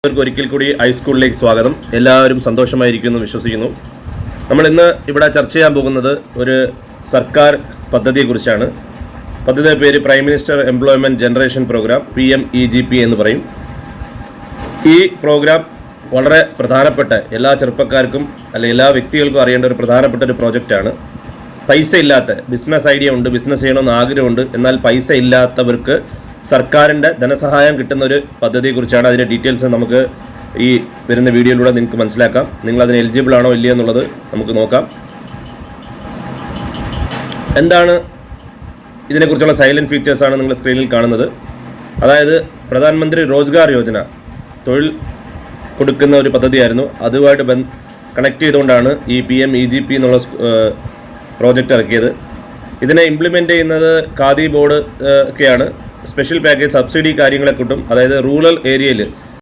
ഒരിക്കൽ കൂടി ഹൈസ്കൂളിലേക്ക് സ്വാഗതം. എല്ലാവരും സന്തോഷമായിരിക്കുന്നു വിശ്വസിക്കുന്നു. നമ്മൾ ഇന്ന് ഇവിടെ ചർച്ച ചെയ്യാൻ പോകുന്നത് ഒരു സർക്കാർ പദ്ധതിയെക്കുറിച്ചാണ്. പദ്ധതിയുടെ പേര് prime minister employment generation program, PMEGP എന്ന് പറയും. ഈ പ്രോഗ്രാം വളരെ പ്രധാനപ്പെട്ട എല്ലാ ചെറുപ്പക്കാർക്കും അല്ലെങ്കിൽ എല്ലാ വ്യക്തികൾക്കും അറിയേണ്ട ഒരു പ്രധാനപ്പെട്ട ഒരു പ്രോജക്റ്റാണ്. പൈസ ഇല്ലാത്ത, ബിസിനസ് ഐഡിയ ഉണ്ട്, ബിസിനസ് ചെയ്യണമെന്ന് ആഗ്രഹമുണ്ട്, എന്നാൽ പൈസ ഇല്ലാത്തവർക്ക് സർക്കാരിൻ്റെ ധനസഹായം കിട്ടുന്ന ഒരു പദ്ധതിയെക്കുറിച്ചാണ്. അതിൻ്റെ ഡീറ്റെയിൽസ് നമുക്ക് ഈ വരുന്ന വീഡിയോയിലൂടെ നിങ്ങൾക്ക് മനസ്സിലാക്കാം. നിങ്ങൾ അതിന് എലിജിബിൾ ആണോ ഇല്ലയോ എന്നുള്ളത് നമുക്ക് നോക്കാം. എന്താണ് ഇതിനെക്കുറിച്ചുള്ള സൈലൻറ്റ് ഫീച്ചേഴ്സാണ് നിങ്ങൾ സ്ക്രീനിൽ കാണുന്നത്. അതായത് പ്രധാനമന്ത്രി റോസ്ഗാർ യോജന, തൊഴിൽ കൊടുക്കുന്ന ഒരു പദ്ധതിയായിരുന്നു. അതുമായിട്ട് കണക്ട് ചെയ്തുകൊണ്ടാണ് ഈ PMEGP എന്നുള്ള പ്രോജക്റ്റ് ഇറക്കിയത്. ഇതിനെ ഇംപ്ലിമെൻ്റ് ചെയ്യുന്നത് ഖാദി ബോർഡ് ഒക്കെയാണ്. സ്പെഷ്യൽ പാക്കേജ് സബ്സിഡി കാര്യങ്ങളെ കിട്ടും. അതായത് റൂറൽ ഏരിയയിൽ